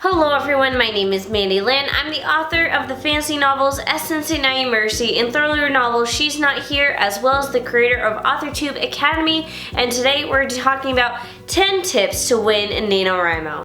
Hello everyone, my name is Mandy Lynn. I'm the author of the fantasy novels Essence and I Mercy and thriller novel She's Not Here, as well as the creator of AuthorTube Academy, and today we're talking about 10 tips to win in NaNoWriMo.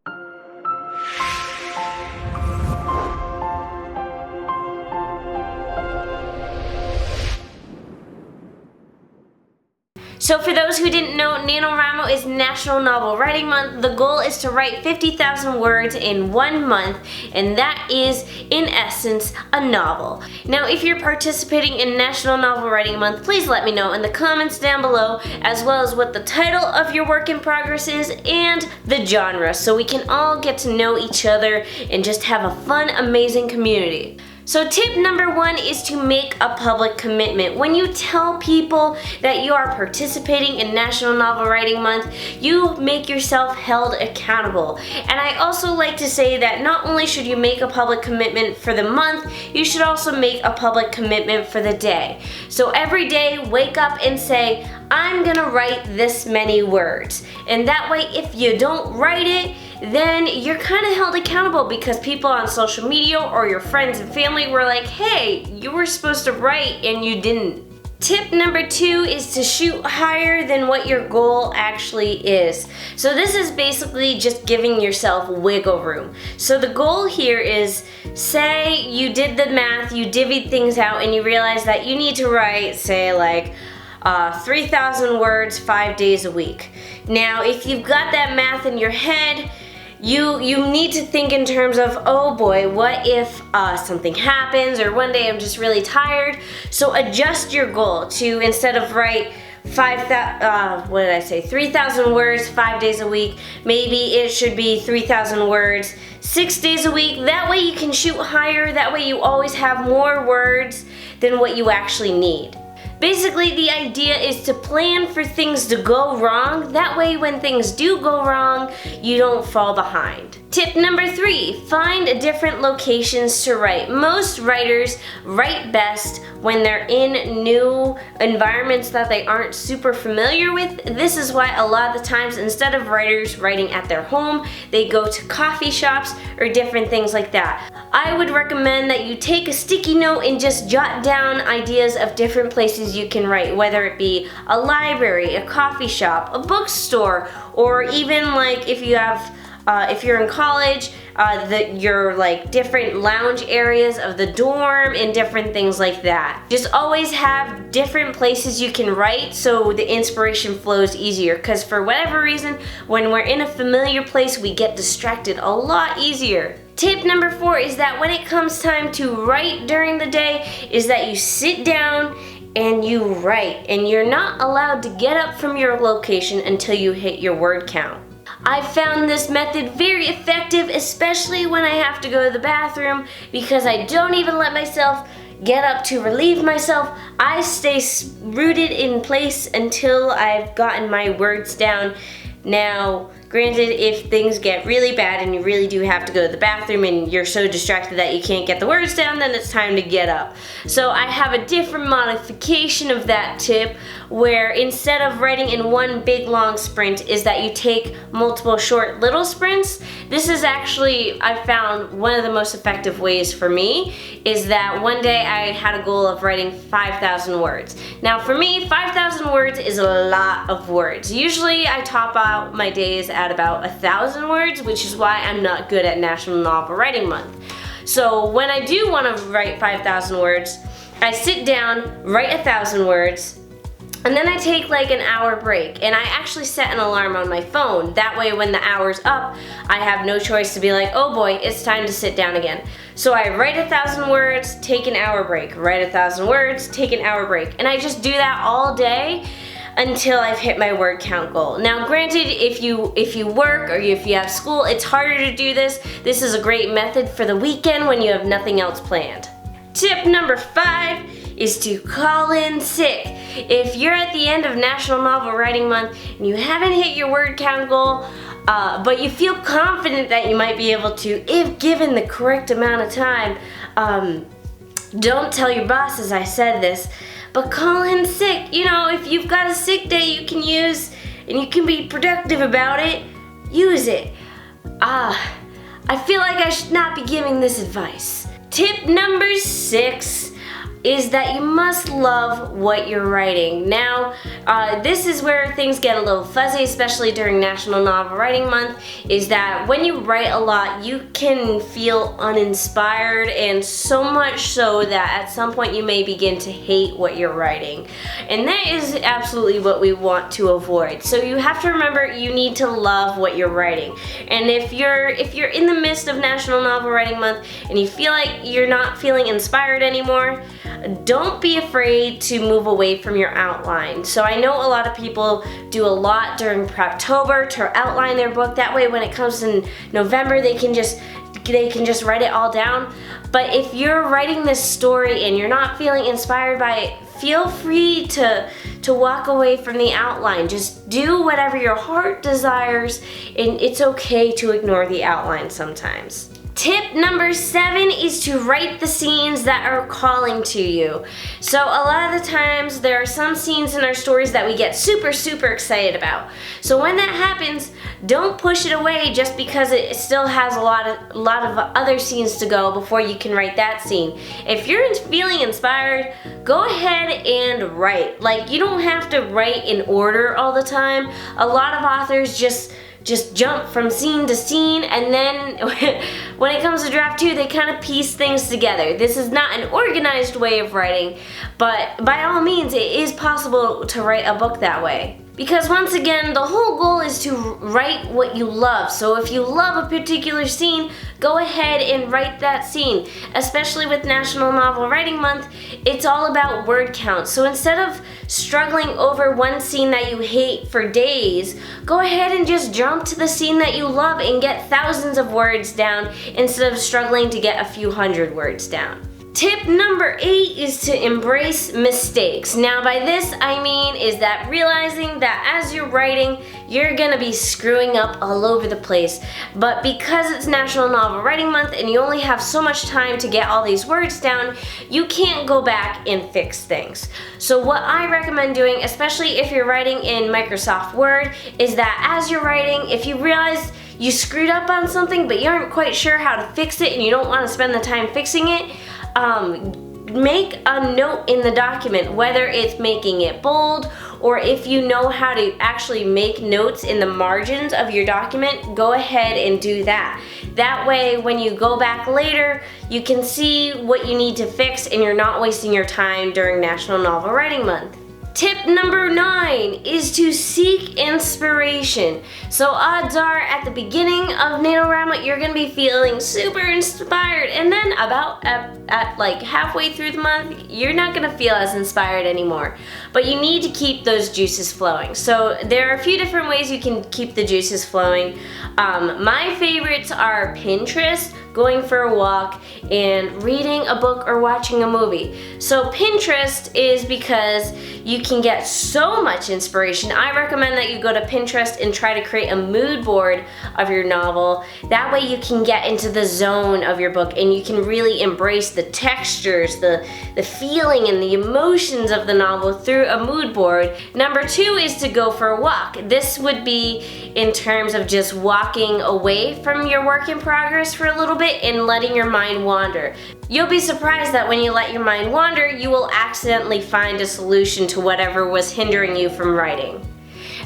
So for those who didn't know, NaNoWriMo is National Novel Writing Month. The goal is to write 50,000 words in 1 month, and that is, in essence, a novel. Now, if you're participating in National Novel Writing Month, please let me know in the comments down below, as well as what the title of your work in progress is and the genre, so we can all get to know each other and just have a fun, amazing community. So tip number 1 is to make a public commitment. When you tell people that you are participating in National Novel Writing Month, you make yourself held accountable. And I also like to say that not only should you make a public commitment for the month, you should also make a public commitment for the day. So every day, wake up and say, I'm gonna write this many words. And that way, if you don't write it, then you're kind of held accountable because people on social media or your friends and family were like, hey, you were supposed to write and you didn't. Tip number 2 is to shoot higher than what your goal actually is. So this is basically just giving yourself wiggle room. So the goal here is, say you did the math, you divvied things out, and you realize that you need to write, say like, 3,000 words 5 days a week. Now, if you've got that math in your head, you need to think in terms of, oh boy, what if something happens, or one day I'm just really tired. So adjust your goal to, instead of write 3,000 words 5 days a week, maybe it should be 3,000 words 6 days a week. That way you can shoot higher, that way you always have more words than what you actually need. Basically, the idea is to plan for things to go wrong. That way, when things do go wrong, you don't fall behind. Tip number 3, find different locations to write. Most writers write best when they're in new environments that they aren't super familiar with. This is why a lot of the times, instead of writers writing at their home, they go to coffee shops or different things like that. I would recommend that you take a sticky note and just jot down ideas of different places you can write, whether it be a library, a coffee shop, a bookstore, or even like if you have if you're in college, your like different lounge areas of the dorm and different things like that. Just always have different places you can write so the inspiration flows easier, because for whatever reason, when we're in a familiar place, we get distracted a lot easier. Tip number 4 is that when it comes time to write during the day, is that you sit down and you write, and you're not allowed to get up from your location until you hit your word count. I found this method very effective, especially when I have to go to the bathroom, because I don't even let myself get up to relieve myself. I stay rooted in place until I've gotten my words down. Now, granted, if things get really bad and you really do have to go to the bathroom and you're so distracted that you can't get the words down, then it's time to get up. So I have a different modification of that tip, where instead of writing in one big long sprint, is that you take multiple short little sprints. This is actually, I found, one of the most effective ways for me, is that one day I had a goal of writing 5,000 words. Now for me, 5,000 words is a lot of words. Usually I top out my days at about 1,000 words, which is why I'm not good at National Novel Writing Month. So when I do want to write 5,000 words, I sit down, write 1,000 words, and then I take like an hour break, and I actually set an alarm on my phone. That way when the hour's up, I have no choice to be like, oh boy, it's time to sit down again. So I write 1,000 words, take an hour break, write 1,000 words, take an hour break. And I just do that all day until I've hit my word count goal. Now granted, if you work or if you have school, it's harder to do this. This is a great method for the weekend when you have nothing else planned. Tip number 5 is to call in sick. If you're at the end of National Novel Writing Month and you haven't hit your word count goal, but you feel confident that you might be able to, if given the correct amount of time, don't tell your bosses I said this, but call in sick. You know, if you've got a sick day you can use and you can be productive about it, use it. I feel like I should not be giving this advice. Tip number 6 is that you must love what you're writing. Now, this is where things get a little fuzzy, especially during National Novel Writing Month, is that when you write a lot, you can feel uninspired, and so much so that at some point you may begin to hate what you're writing. And that is absolutely what we want to avoid. So you have to remember you need to love what you're writing. And if you're in the midst of National Novel Writing Month and you feel like you're not feeling inspired anymore, don't be afraid to move away from your outline. So I know a lot of people do a lot during Preptober to outline their book. That way when it comes in November, they can just write it all down. But if you're writing this story and you're not feeling inspired by it, feel free to walk away from the outline. Just do whatever your heart desires, and it's okay to ignore the outline sometimes. Tip number 7 is to write the scenes that are calling to you. So a lot of the times there are some scenes in our stories that we get super excited about. So when that happens, don't push it away just because it still has a lot of other scenes to go before you can write that scene. If you're feeling inspired, go ahead and write. Like, you don't have to write in order all the time. A lot of authors just jump from scene to scene, and then when it comes to draft 2, they kind of piece things together. This is not an organized way of writing, but by all means, it is possible to write a book that way. Because once again, the whole goal is to write what you love. So if you love a particular scene, go ahead and write that scene. Especially with National Novel Writing Month, it's all about word count. So instead of struggling over one scene that you hate for days, go ahead and just jump to the scene that you love and get thousands of words down instead of struggling to get a few hundred words down. Tip number 8 is to embrace mistakes. Now by this I mean is that realizing that as you're writing, you're gonna be screwing up all over the place. But because it's National Novel Writing Month and you only have so much time to get all these words down, you can't go back and fix things. So what I recommend doing, especially if you're writing in Microsoft Word, is that as you're writing, if you realize you screwed up on something but you aren't quite sure how to fix it and you don't want to spend the time fixing it, make a note in the document, whether it's making it bold or if you know how to actually make notes in the margins of your document, go ahead and do that. That way, when you go back later, you can see what you need to fix and you're not wasting your time during National Novel Writing Month. Tip number 9 is to seek inspiration. So odds are at the beginning of NaNoWriMo you're going to be feeling super inspired, and then about at like halfway through the month you're not going to feel as inspired anymore. But you need to keep those juices flowing. So there are a few different ways you can keep the juices flowing. My favorites are Pinterest, going for a walk, and reading a book or watching a movie. So Pinterest is because you can get so much inspiration. I recommend that you go to Pinterest and try to create a mood board of your novel. That way you can get into the zone of your book and you can really embrace the textures, the feeling and the emotions of the novel through a mood board. Number 2 is to go for a walk. This would be in terms of just walking away from your work in progress for a little bit and letting your mind wander. You'll be surprised that when you let your mind wander, you will accidentally find a solution to whatever was hindering you from writing.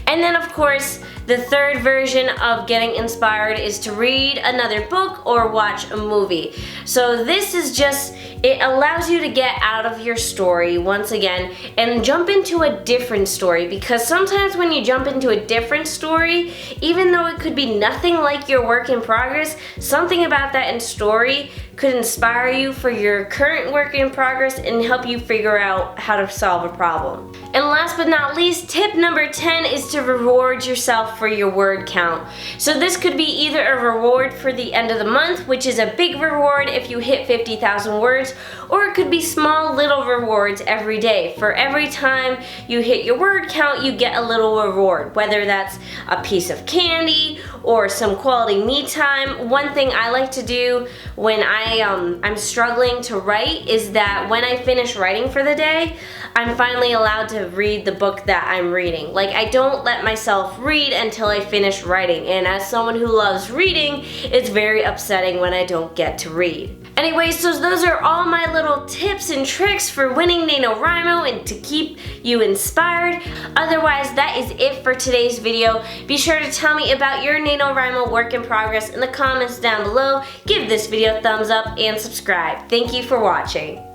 And then of course, the third version of getting inspired is to read another book or watch a movie. So this is just, it allows you to get out of your story once again and jump into a different story, because sometimes when you jump into a different story, even though it could be nothing like your work in progress, something about that story could inspire you for your current work in progress and help you figure out how to solve a problem. And last but not least, tip number 10 is to reward yourself for your word count. So this could be either a reward for the end of the month, which is a big reward if you hit 50,000 words, or it could be small little rewards every day. For every time you hit your word count, you get a little reward, whether that's a piece of candy or some quality me time. One thing I like to do when I'm struggling to write is that when I finish writing for the day, I'm finally allowed to read the book that I'm reading. Like, I don't let myself read until I finish writing. And as someone who loves reading, it's very upsetting when I don't get to read. Anyways, so those are all my little tips and tricks for winning NaNoWriMo and to keep you inspired. Otherwise, that is it for today's video. Be sure to tell me about your NaNoWriMo work in progress in the comments down below. Give this video a thumbs up and subscribe. Thank you for watching.